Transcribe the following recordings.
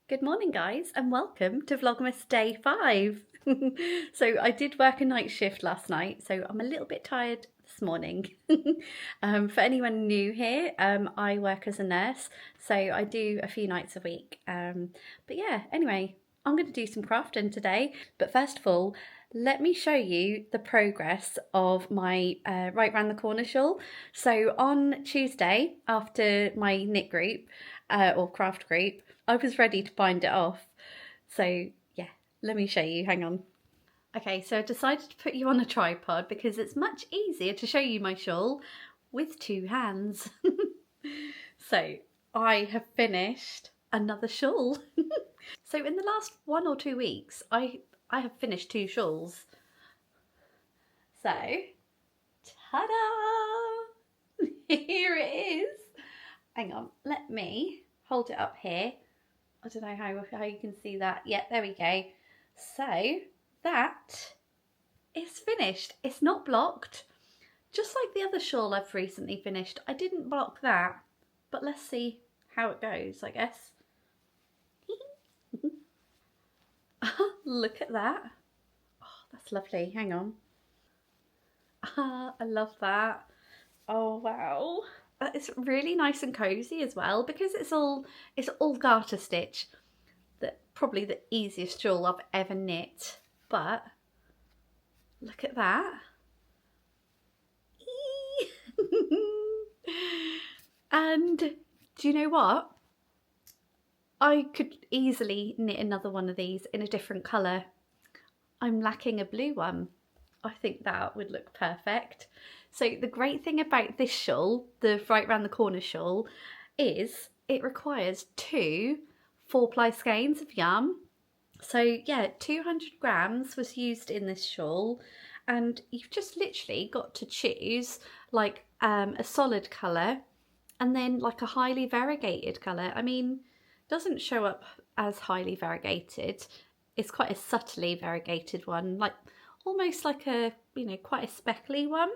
Good morning guys and welcome to Vlogmas day 5. So I did work a night shift last night, so I'm a little bit tired this morning. For anyone new here, I work as a nurse, so I do a few nights a week. But yeah, anyway, I'm going to do some crafting today. But first of all, let me show you the progress of my right round the corner shawl. So on Tuesday, after my knit group or craft group, I was ready to bind it off. So yeah, let me show you, hang on. Okay, so I decided to put you on a tripod because it's much easier to show you my shawl with two hands. So I have finished another shawl. So in the last 1 or 2 weeks, I have finished 2 shawls. So, ta-da! Here it is. Hang on, let me hold it up here. I don't know how you can see that. Yeah, there we go. So that is finished. It's not blocked. Just like the other shawl I've recently finished. I didn't block that, but let's see how it goes, I guess. Look at that. Oh, that's lovely. Hang on. I love that. Oh, wow. It's really nice and cozy as well because it's all garter stitch. Probably the easiest shawl I've ever knit, but look at that. And do you know what? I could easily knit another one of these in a different colour. I'm lacking a blue one. I think that would look perfect. So the great thing about this shawl, the right round the corner shawl, is it requires 2 4-ply skeins of yarn. So yeah, 200 grams was used in this shawl, and you've just literally got to choose like a solid colour and then like a highly variegated colour. I mean, it doesn't show up as highly variegated. It's quite a subtly variegated one, like almost like a, you know, quite a speckly one.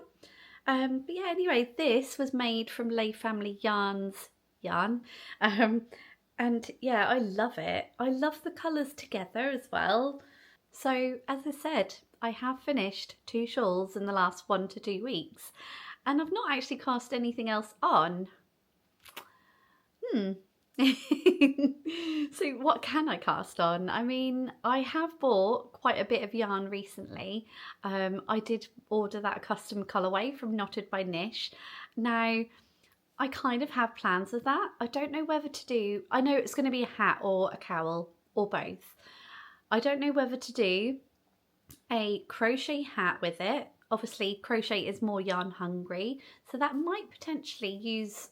But yeah, anyway, this was made from Lay Family Yarns yarn. And yeah, I love it. I love the colours together as well. So as I said, I have finished 2 shawls in the last 1 to 2 weeks, and I've not actually cast anything else on. So what can I cast on? I mean, I have bought quite a bit of yarn recently. I did order that custom colourway from Knotted by Nish. Now, I kind of have plans of that. I don't know whether to do, I know it's going to be a hat or a cowl or both. I don't know whether to do a crochet hat with it. Obviously crochet is more yarn hungry, so that might potentially use,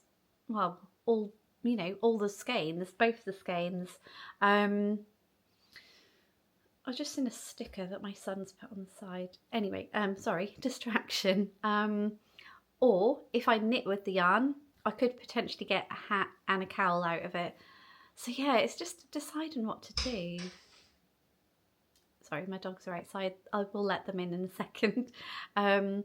well, all, you know, all the skeins, both the skeins. I've just seen a sticker that my son's put on the side. Anyway, sorry, distraction. Or if I knit with the yarn, I could potentially get a hat and a cowl out of it. So yeah, it's just deciding what to do. Sorry, my dogs are outside. I will let them in a second. I've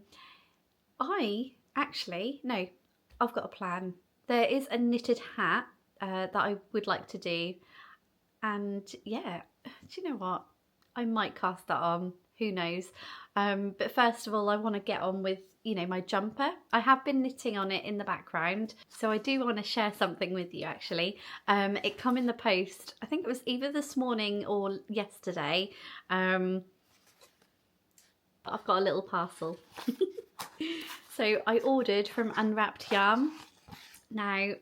got a plan. There is a knitted hat that I would like to do. And yeah, do you know what? I might cast that on. Who knows? But first of all, I want to get on with, you know, my jumper. I have been knitting on it in the background, so I do want to share something with you actually. It come in the post, I think it was either this morning or yesterday. But I've got a little parcel. So I ordered from Unwrapped Yarn. Now,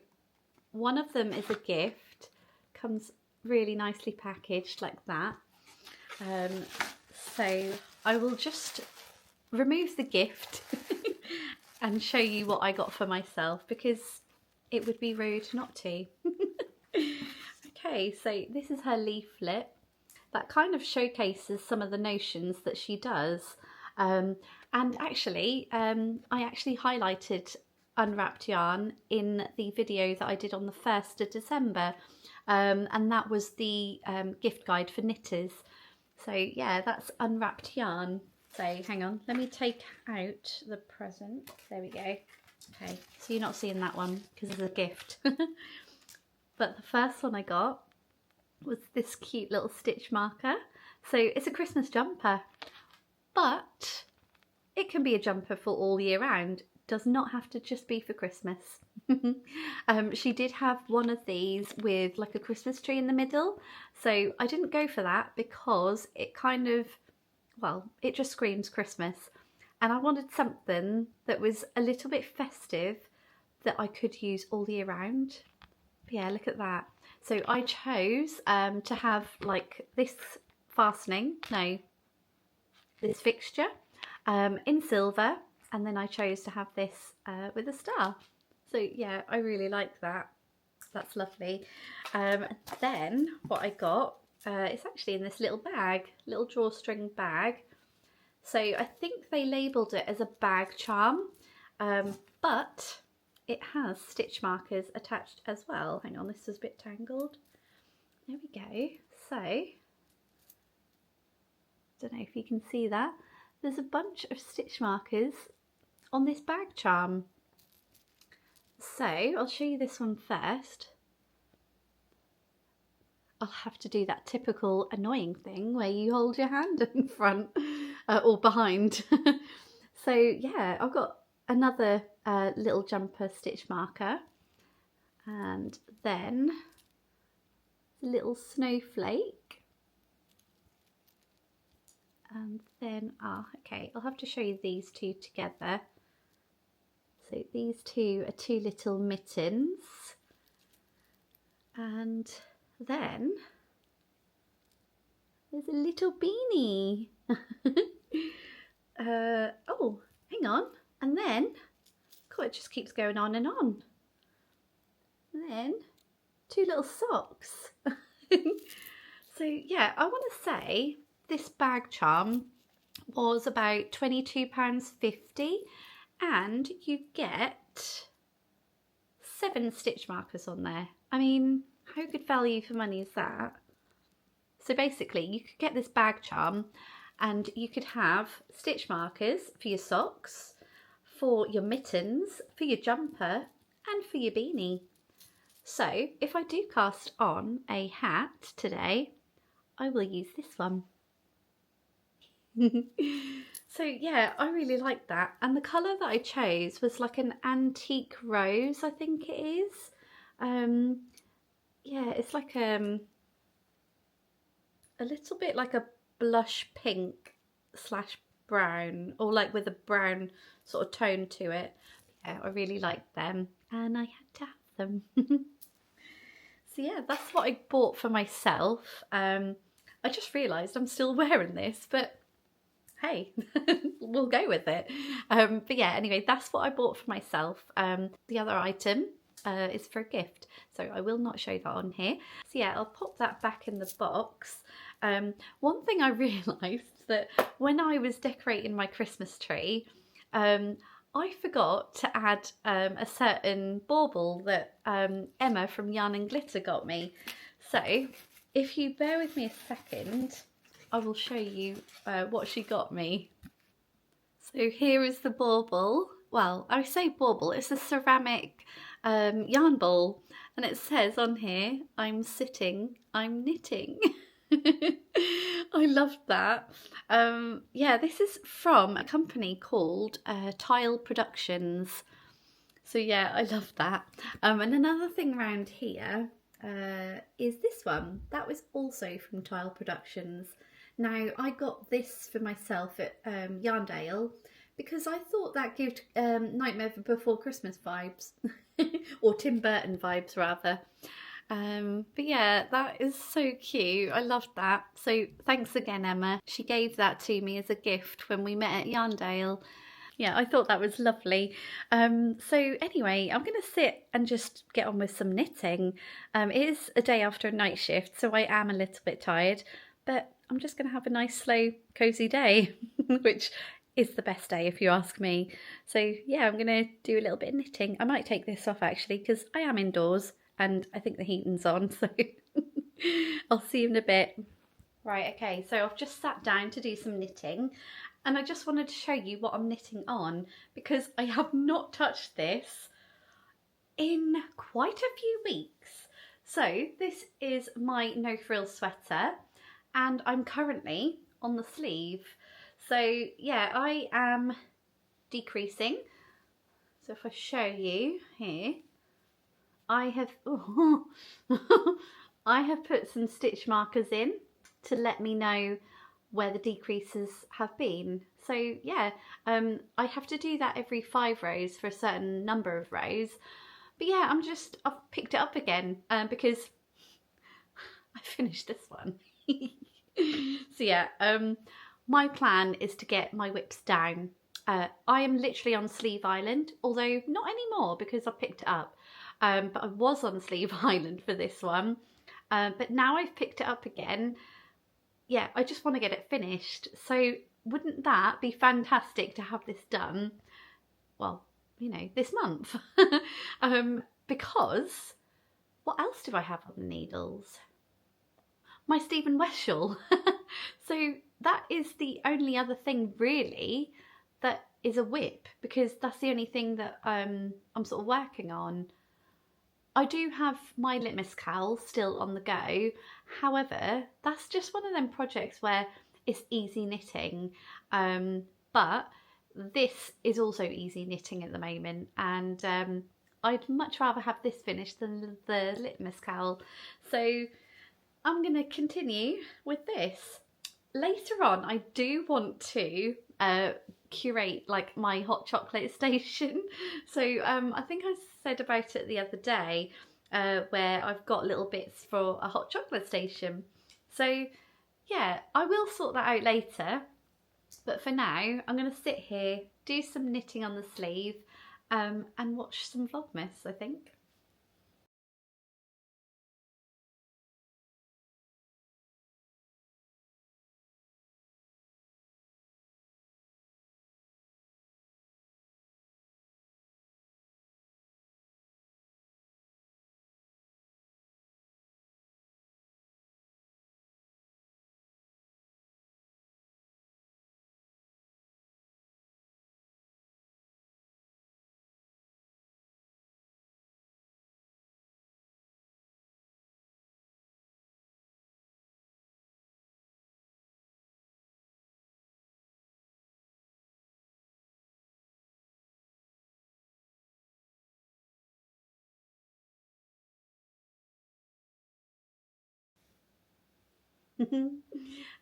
one of them is a gift, comes really nicely packaged like that. So I will just remove the gift and show you what I got for myself, because it would be rude not to. Okay, so this is her leaflet that kind of showcases some of the notions that she does. And actually, I actually highlighted Unwrapped Yarn in the video that I did on the 1st of December. And that was the gift guide for knitters. So yeah, that's Unwrapped Yarn. So hang on, let me take out the present. There we go. Okay, so you're not seeing that one because it's a gift. But the first one I got was this cute little stitch marker. So it's a Christmas jumper, but it can be a jumper for all year round. Does not have to just be for Christmas. She did have one of these with like a Christmas tree in the middle, so I didn't go for that because it kind of, well, it just screams Christmas, and I wanted something that was a little bit festive that I could use all year round. But yeah, look at that. So I chose to have like this fastening, no, this fixture in silver, and then I chose to have this with a star. So yeah, I really like that. That's lovely. Then what I got, it's actually in this little bag, little drawstring bag. So I think they labelled it as a bag charm, but it has stitch markers attached as well. Hang on, this is a bit tangled. There we go. So, don't know if you can see that. There's a bunch of stitch markers on this bag charm. So I'll show you this one first. I'll have to do that typical annoying thing where you hold your hand in front or behind. So yeah, I've got another little jumper stitch marker, and then a little snowflake, and then okay, I'll have to show you these two together. So these two are two little mittens, and then there's a little beanie. Oh, hang on, and then, God, it just keeps going on and on. And then two little socks. So yeah, I want to say this bag charm was about £22.50, and you get 7 stitch markers on there. I mean, how good value for money is that? So basically you could get this bag charm and you could have stitch markers for your socks, for your mittens, for your jumper, and for your beanie. So if I do cast on a hat today, I will use this one. So yeah, I really like that, and the colour that I chose was like an antique rose, I think it is. Yeah, it's like a little bit like a blush pink / brown, or like with a brown sort of tone to it. Yeah, I really liked them, and I had to have them. So yeah, that's what I bought for myself. I just realised I'm still wearing this, but hey, we'll go with it. But yeah, anyway, that's what I bought for myself. The other item is for a gift, so I will not show that on here. So yeah, I'll pop that back in the box. One thing I realised, that when I was decorating my Christmas tree, I forgot to add a certain bauble that Emma from Yarn and Glitter got me. So if you bear with me a second, I will show you what she got me. So here is the bauble. Well, I say bauble, it's a ceramic yarn ball, and it says on here, "I'm sitting, I'm knitting." I loved that. Yeah, this is from a company called Tile Productions. So yeah, I love that. And another thing around here is this one. That was also from Tile Productions. Now, I got this for myself at Yarndale because I thought that gave Nightmare Before Christmas vibes, or Tim Burton vibes rather. But yeah, that is so cute. I loved that. So thanks again, Emma. She gave that to me as a gift when we met at Yarndale. Yeah, I thought that was lovely. So anyway, I'm going to sit and just get on with some knitting. It is a day after a night shift, so I am a little bit tired, but I'm just going to have a nice, slow, cosy day, which is the best day if you ask me. So yeah, I'm going to do a little bit of knitting. I might take this off actually because I am indoors and I think the heating's on, so I'll see you in a bit. Right, okay, so I've just sat down to do some knitting, and I just wanted to show you what I'm knitting on because I have not touched this in quite a few weeks. So this is my no frills sweater and I'm currently on the sleeve. So yeah, I am decreasing. So if I show you here, I have I have put some stitch markers in to let me know where the decreases have been. So yeah, I have to do that every 5 rows for a certain number of rows. But yeah, I've picked it up again because I finished this one. So yeah, my plan is to get my whips down. I am literally on Sleeve Island, although not anymore because I picked it up. But I was on Sleeve Island for this one. But now I've picked it up again. Yeah, I just want to get it finished. So wouldn't that be fantastic to have this done? Well, you know, this month. Because what else do I have on the needles? My Stephen West shawl. So that is the only other thing really that is a whip, because that's the only thing that I'm sort of working on. I do have my litmus cowl still on the go. However, that's just one of them projects where it's easy knitting. But this is also easy knitting at the moment, and I'd much rather have this finished than the litmus cowl. So I'm going to continue with this. Later on, I do want to curate like my hot chocolate station. So I think I said about it the other day where I've got little bits for a hot chocolate station. So yeah, I will sort that out later. But for now, I'm going to sit here, do some knitting on the sleeve and watch some Vlogmas, I think.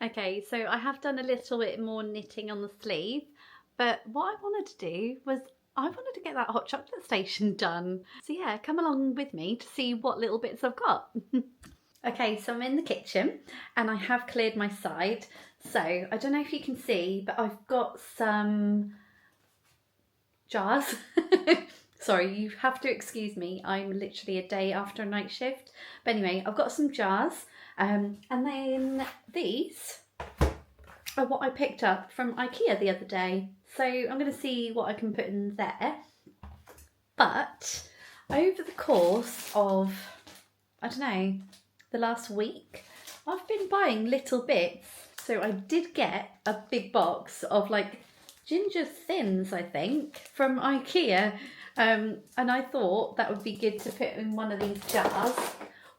Okay, so I have done a little bit more knitting on the sleeve, but what I wanted to do was I wanted to get that hot chocolate station done. So yeah, come along with me to see what little bits I've got. Okay, so I'm in the kitchen and I have cleared my side. So I don't know if you can see, but I've got some jars. Sorry, you have to excuse me. I'm literally a day after a night shift. But anyway, I've got some jars. And then these are what I picked up from IKEA the other day. So I'm going to see what I can put in there. But over the course of, I don't know, the last week, I've been buying little bits. So I did get a big box of like ginger thins, I think, from IKEA. And I thought that would be good to put in one of these jars.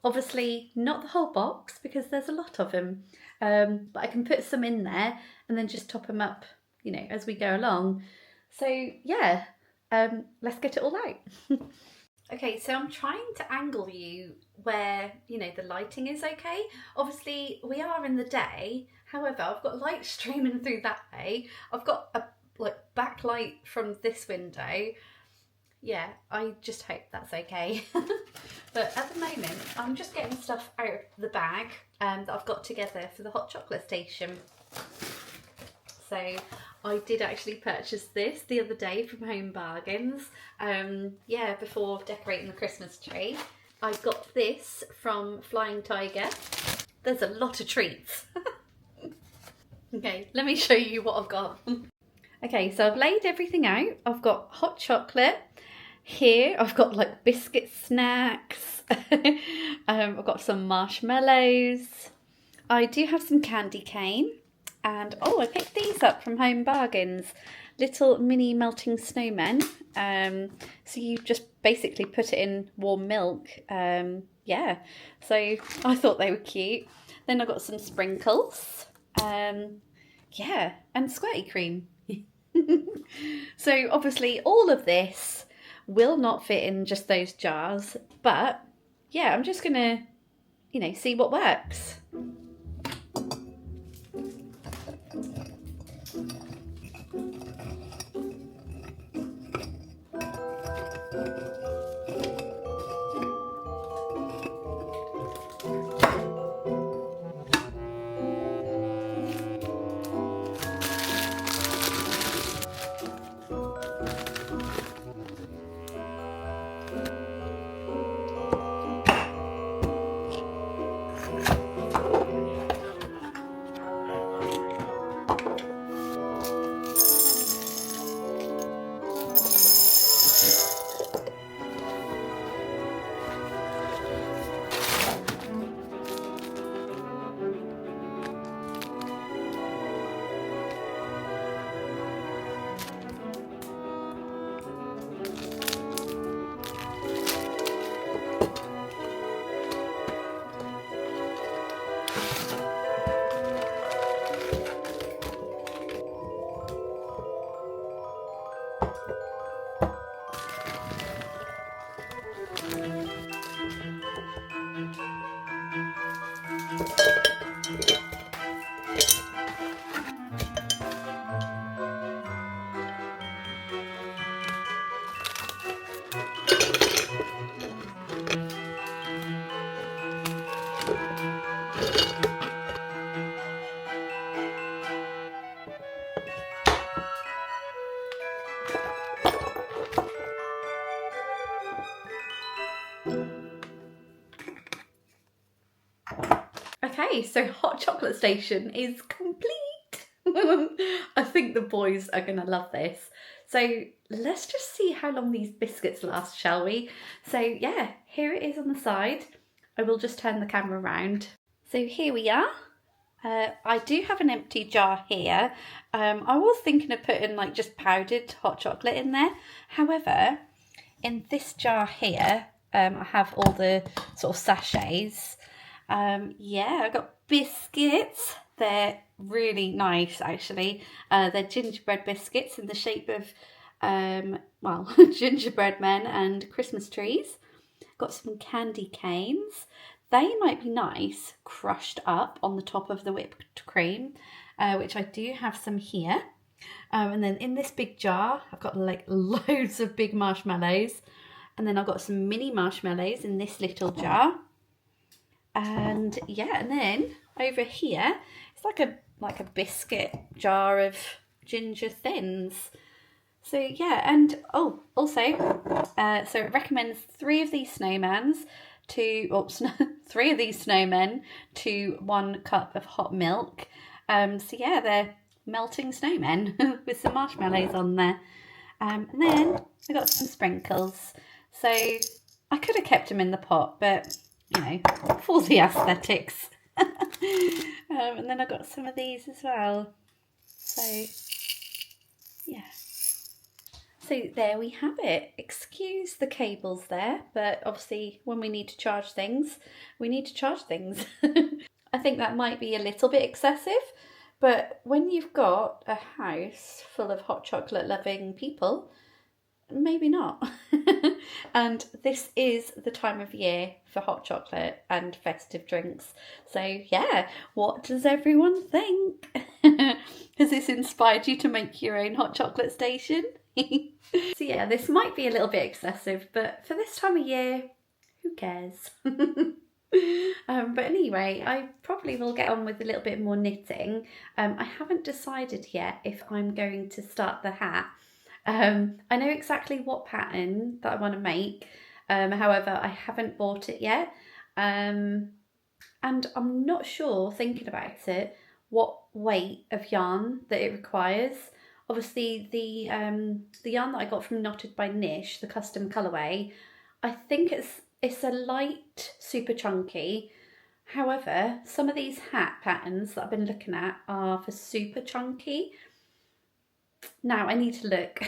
Obviously not the whole box because there's a lot of them, but I can put some in there and then just top them up, you know, as we go along. So yeah, let's get it all out. Okay, so I'm trying to angle you where, you know, the lighting is okay. Obviously we are in the day, however, I've got light streaming through that way. I've got a like backlight from this window. Yeah, I just hope that's okay. But at the moment, I'm just getting stuff out of the bag that I've got together for the hot chocolate station. So I did actually purchase this the other day from Home Bargains. Yeah, before decorating the Christmas tree. I got this from Flying Tiger. There's a lot of treats. Okay, let me show you what I've got. Okay, so I've laid everything out. I've got hot chocolate. Here I've got like biscuit snacks. I've got some marshmallows. I do have some candy cane. And oh, I picked these up from Home Bargains. little mini melting snowmen. So you just basically put it in warm milk. Yeah, so I thought they were cute. Then I got some sprinkles. Yeah, and squirty cream. So obviously all of this will not fit in just those jars, but yeah, I'm just gonna, see what works. Okay, so hot chocolate station is complete. I think the boys are gonna love this. So let's just see how long these biscuits last, shall we? So yeah, here it is on the side. I will just turn the camera around. So here we are. I do have an empty jar here. I was thinking of putting like just powdered hot chocolate in there. However, in this jar here, I have all the sort of sachets. Yeah, I got biscuits. They're really nice, actually. They're gingerbread biscuits in the shape of, well, gingerbread men and Christmas trees. Got some candy canes. They might be nice, crushed up on the top of the whipped cream, which I do have some here. And then in this big jar, I've got like loads of big marshmallows. And then I've got some mini marshmallows in this little jar. And yeah, and then over here, it's like a biscuit jar of ginger thins. So yeah, and oh, also, so it recommends 3 of these snowmen to 1 cup of hot milk. So yeah, they're melting snowmen with some marshmallows on there. And then I got some sprinkles. So I could have kept them in the pot, but for the aesthetics. And then I got some of these as well. So yeah. So there we have it. Excuse the cables there, but obviously when we need to charge things, we need to charge things. I think that might be a little bit excessive, but when you've got a house full of hot chocolate loving people, maybe not. And this is the time of year for hot chocolate and festive drinks. So yeah, what does everyone think? Has this inspired you to make your own hot chocolate station? So yeah, this might be a little bit excessive, but for this time of year, who cares? But anyway, I probably will get on with a little bit more knitting. I haven't decided yet if I'm going to start the hat. I know exactly what pattern that I want to make. However, I haven't bought it yet. And I'm not sure, thinking about it, what weight of yarn that it requires. Obviously, the yarn that I got from Knotted by Nish, the custom colourway, I think it's a light, super chunky. However, some of these hat patterns that I've been looking at are for super chunky. now I need to look.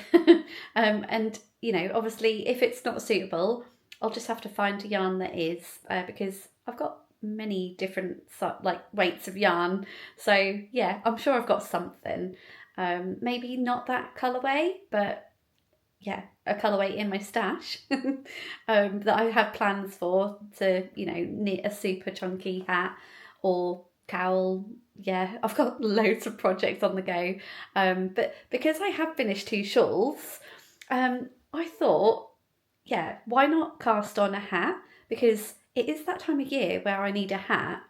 And, you know, obviously if it's not suitable, I'll just have to find a yarn that is, because I've got many different like weights of yarn. So yeah, I'm sure I've got something. Maybe not that colourway, but yeah, a colourway in my stash that I have plans for to, you know, knit a super chunky hat or cowl. Yeah, I've got loads of projects on the go. But because I have finished 2 shawls, I thought, yeah, why not cast on a hat? Because it is that time of year where I need a hat,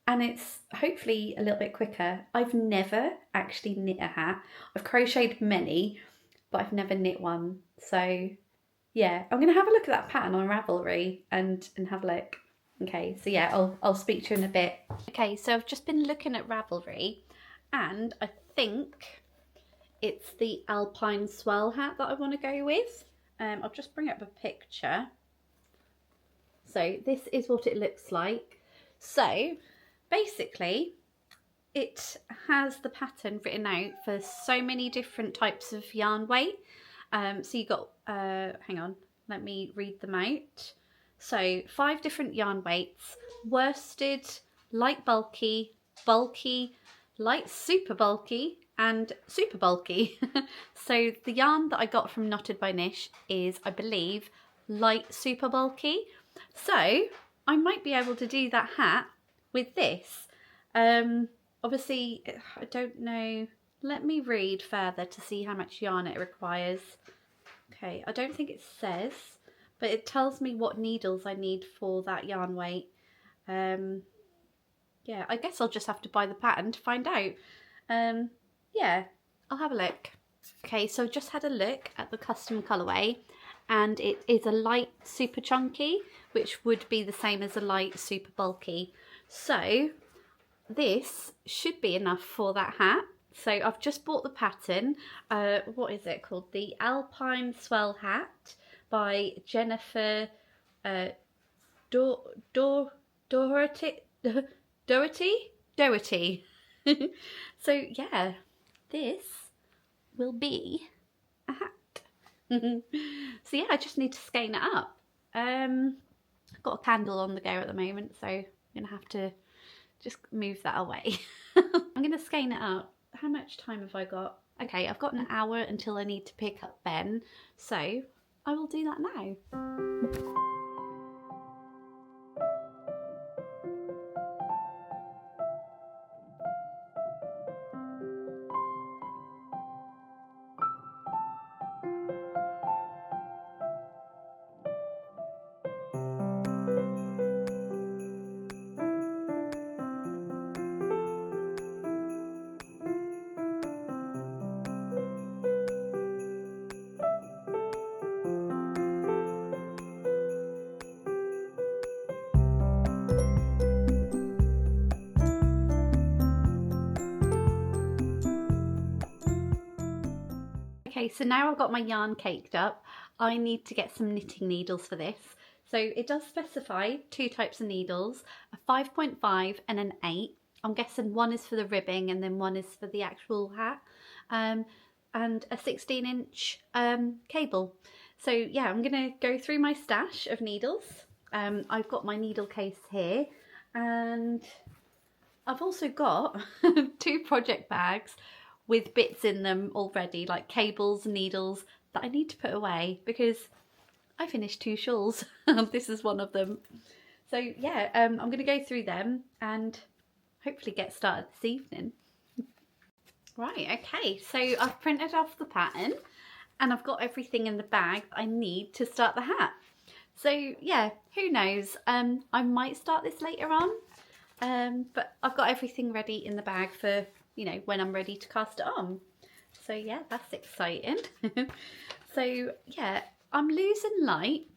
and it's hopefully a little bit quicker. I've never actually knit a hat. I've crocheted many, but I've never knit one. So yeah, I'm gonna have a look at that pattern on Ravelry and have a look. Okay, so yeah, I'll speak to you in a bit. Okay, so I've just been looking at Ravelry, and I think it's the Alpine swirl hat that I want to go with. I'll just bring up a picture. So this is what it looks like. So basically, it has the pattern written out for so many different types of yarn weight. So you got, hang on, let me read them out. So 5 different yarn weights: worsted, light bulky, bulky, light super bulky, and super bulky. So the yarn that I got from Knotted by Nish is, I believe, light super bulky. So I might be able to do that hat with this. Obviously, I don't know. Let me read further to see how much yarn it requires. Okay, I don't think it says, but it tells me what needles I need for that yarn weight. Yeah, I guess I'll just have to buy the pattern to find out. Yeah, I'll have a look. Okay, so I've just had a look at the custom colourway, and it is a light super chunky, which would be the same as a light super bulky. So this should be enough for that hat. So I've just bought the pattern. What is it called? The Alpine Swell Hat by Jennifer Doherty. So yeah, this will be a hat. So yeah, I just need to skein it up. I've got a candle on the go at the moment, so I'm gonna have to just move that away. I'm gonna skein it up. How much time have I got? Okay, I've got an hour until I need to pick up Ben, so I will do that now. Okay, so now I've got my yarn caked up, I need to get some knitting needles for this. So it does specify 2 types of needles, a 5.5 and an 8. I'm guessing one is for the ribbing and then one is for the actual hat, and a 16-inch cable. So yeah, I'm gonna go through my stash of needles. I've got my needle case here, and I've also got 2 project bags with bits in them already, like cables, needles, that I need to put away because I finished 2 shawls. This is one of them. So yeah, I'm going to go through them and hopefully get started this evening. Right, okay, so I've printed off the pattern and I've got everything in the bag that I need to start the hat. So yeah, who knows, I might start this later on, but I've got everything ready in the bag for, you know, when I'm ready to cast it on. So yeah, that's exciting. So yeah, I'm losing light.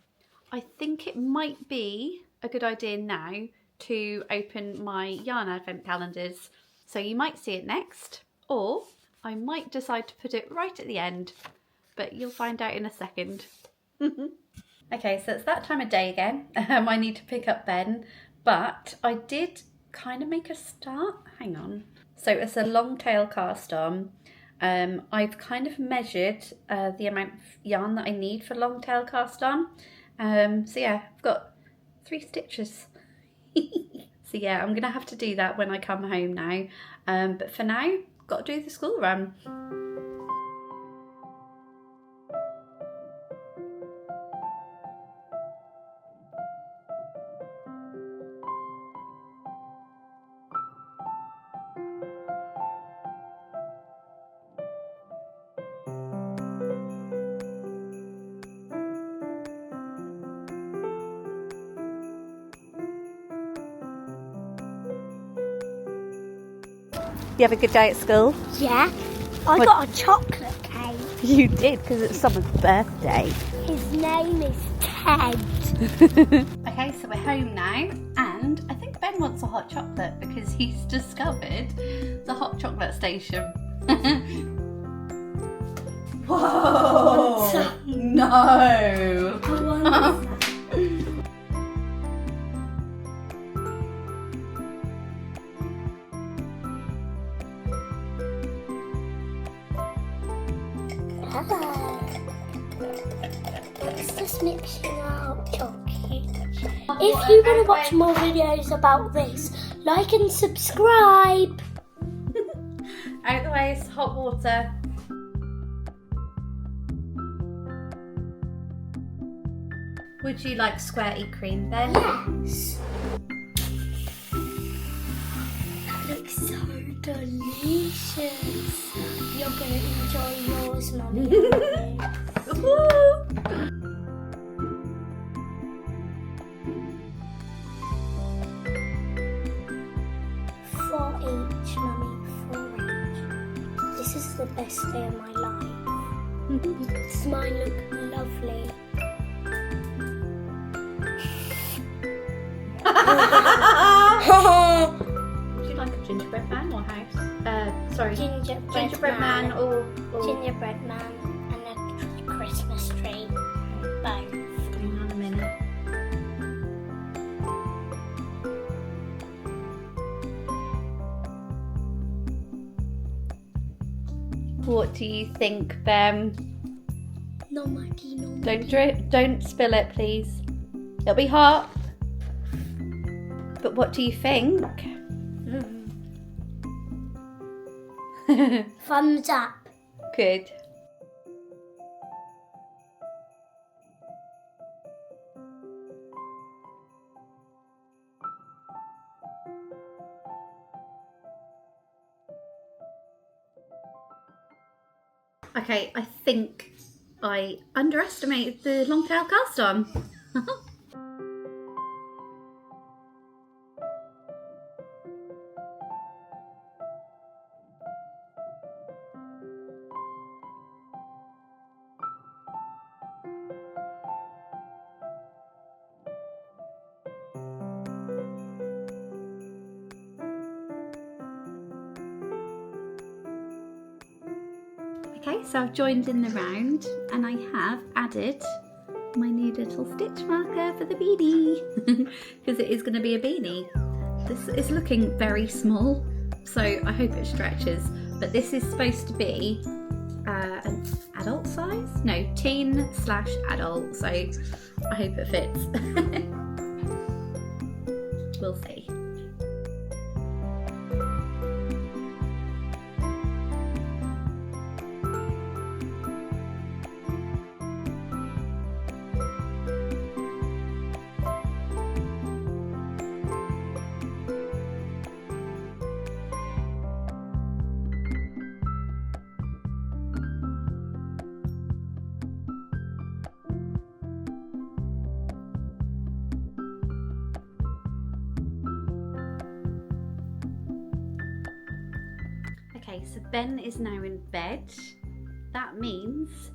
I think it might be a good idea now to open my yarn advent calendars. So you might see it next, or I might decide to put it right at the end, but you'll find out in a second. Okay, so it's that time of day again. I need to pick up Ben, but I did kind of make a start. Hang on. So it's a long tail cast on. I've kind of measured the amount of yarn that I need for long tail cast on. So yeah, I've got 3 stitches. So yeah, I'm gonna have to do that when I come home now. But for now, got to do the school run. You have a good day at school? Yeah. I got a chocolate cake. You did, because it's someone's birthday. His name is Ted. Okay, so we're home now, and I think Ben wants a hot chocolate because he's discovered the hot chocolate station. Whoa! No! It's just mixing out chocolate. If you want to watch more videos about this, like and subscribe. Out the way, it's hot water. Would you like squirty cream, Ben? Yes. That looks so delicious. You're going to enjoy yours, Mummy. For each, Mummy, for each. This is the best day of my life. Does mine look lovely? Would you like a gingerbread man or house? Sorry, Gingerbread man or gingerbread man and a Christmas tree. Both. Hang on a minute. What do you think, Ben? No, Maggie, no. Don't drip. Don't spill it, please. It'll be hot. But what do you think? Thumbs up. Good. Okay, I think I underestimated the long tail cast on. Okay, so I've joined in the round and I have added my new little stitch marker for the beanie because it is going to be a beanie. This is looking very small, so I hope it stretches, but this is supposed to be an adult size? No, teen/adult, so I hope it fits. We'll see. Okay, so Ben is now in bed. That means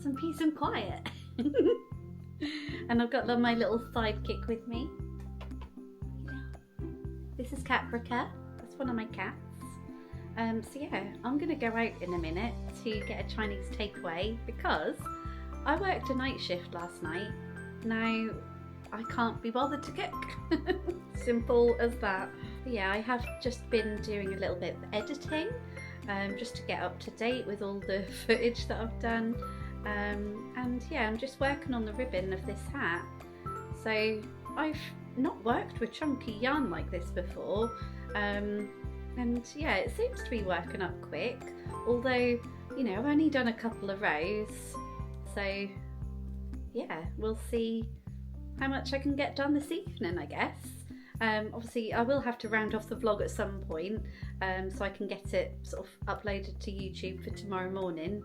some peace and quiet. And I've got my little sidekick with me. This is Caprica. That's one of my cats. So yeah, I'm gonna go out in a minute to get a Chinese takeaway because I worked a night shift last night. Now I can't be bothered to cook. Simple as that. But yeah, I have just been doing a little bit of editing just to get up to date with all the footage that I've done. And yeah, I'm just working on the ribbon of this hat. So I've not worked with chunky yarn like this before, and yeah, it seems to be working up quick, although, you know, I've only done a couple of rows, so yeah, we'll see how much I can get done this evening, I guess. Obviously I will have to round off the vlog at some point, so I can get it sort of uploaded to YouTube for tomorrow morning.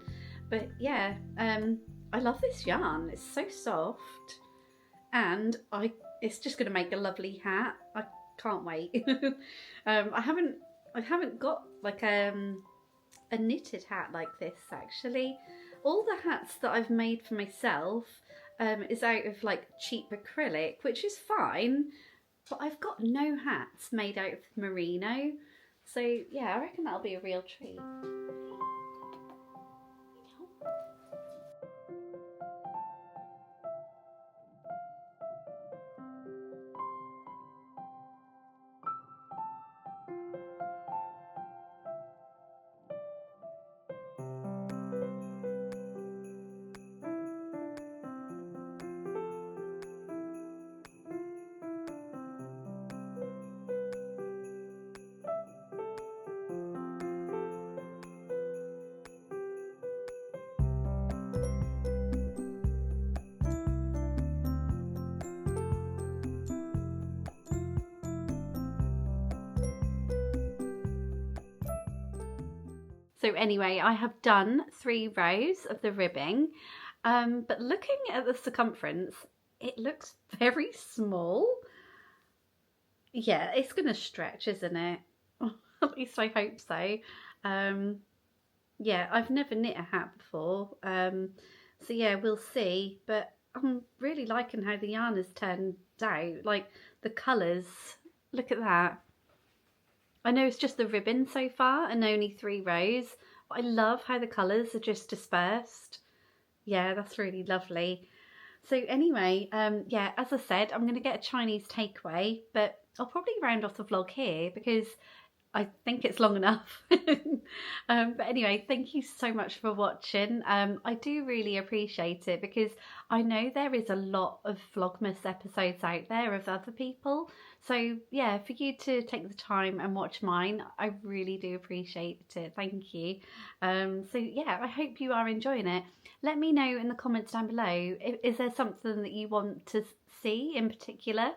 But yeah, I love this yarn, it's so soft, and it's just going to make a lovely hat. I can't wait. I haven't got like a knitted hat like this actually. All the hats that I've made for myself is out of like cheap acrylic, which is fine, but I've got no hats made out of merino, so yeah, I reckon that'll be a real treat. So anyway, I have done 3 rows of the ribbing, but looking at the circumference, it looks very small. Yeah, it's going to stretch, isn't it? At least I hope so. Yeah, I've never knit a hat before, so yeah, we'll see. But I'm really liking how the yarn has turned out. Like the colours, look at that. I know it's just the ribbon so far and only 3 rows, but I love how the colours are just dispersed. Yeah, that's really lovely. So anyway, yeah, as I said, I'm going to get a Chinese takeaway, but I'll probably round off the vlog here because I think it's long enough. But anyway, thank you so much for watching. I do really appreciate it because I know there is a lot of Vlogmas episodes out there of other people. So yeah, for you to take the time and watch mine, I really do appreciate it. Thank you. So yeah, I hope you are enjoying it. Let me know in the comments down below, is there something that you want to see in particular?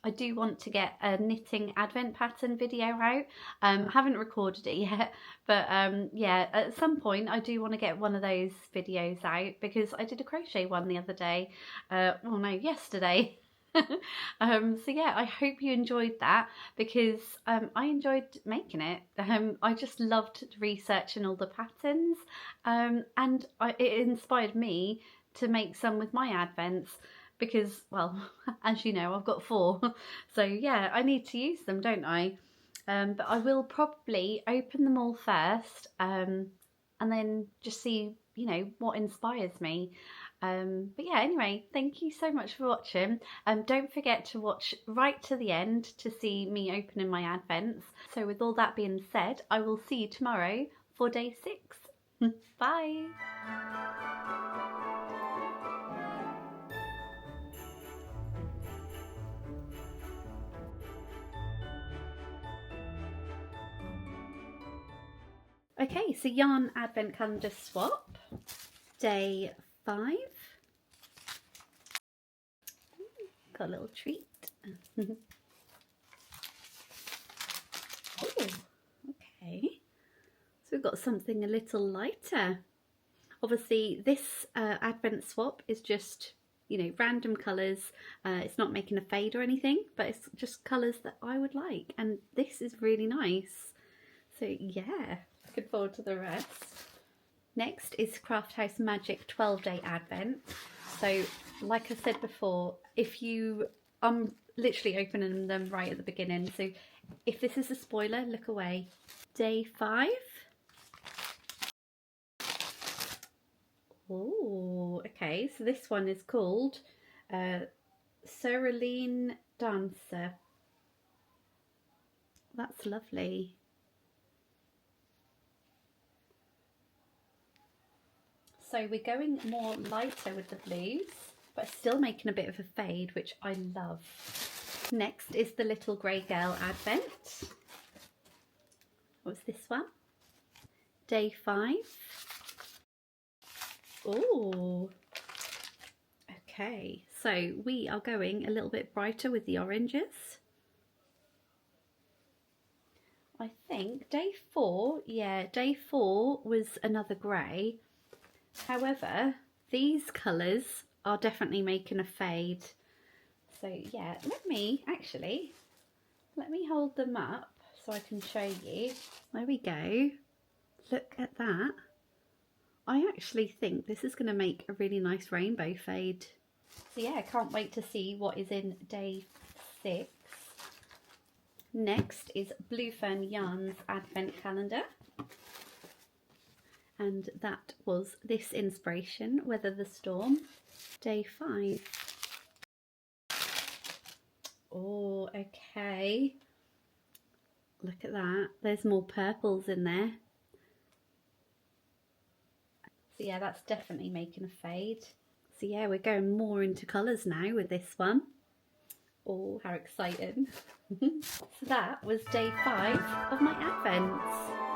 I do want to get a knitting advent pattern video out. I haven't recorded it yet, but yeah, at some point I do want to get one of those videos out because I did a crochet one the other day. Well, no, yesterday. So yeah, I hope you enjoyed that because I enjoyed making it. I just loved researching all the patterns, and it inspired me to make some with my advents. Because, well, as you know, I've got 4, so yeah, I need to use them, don't I? But I will probably open them all first, and then just see, you know, what inspires me. But yeah, anyway, thank you so much for watching. Don't forget to watch right to the end to see me opening my advents. So with all that being said, I will see you tomorrow for day 6. Bye! Okay, so yarn advent calendar swap, day 5. Got a little treat. Oh, okay. So we've got something a little lighter. Obviously this advent swap is just, you know, random colours. It's not making a fade or anything, but it's just colours that I would like. And this is really nice. So yeah, looking forward to the rest. Next is Craft House Magic 12-day Advent. So like I said before, I'm literally opening them right at the beginning. So if this is a spoiler, look away. Day 5. Oh, okay. So this one is called Cerulean Dancer. That's lovely. So we're going more lighter with the blues, but still making a bit of a fade, which I love. Next is the Little Grey Girl Advent. What's this one? Day 5. Oh, okay. So we are going a little bit brighter with the oranges. I think day 4, yeah, day 4 was another grey. However, these colours are definitely making a fade. So yeah, let me hold them up so I can show you. There we go. Look at that. I actually think this is going to make a really nice rainbow fade. So yeah, I can't wait to see what is in day 6. Next is Blue Fern Yarns Advent Calendar. And that was this inspiration, Weather the Storm, day 5. Oh, okay. Look at that. There's more purples in there. So yeah, that's definitely making a fade. So yeah, we're going more into colours now with this one. Oh, how exciting. So that was day 5 of my Advents.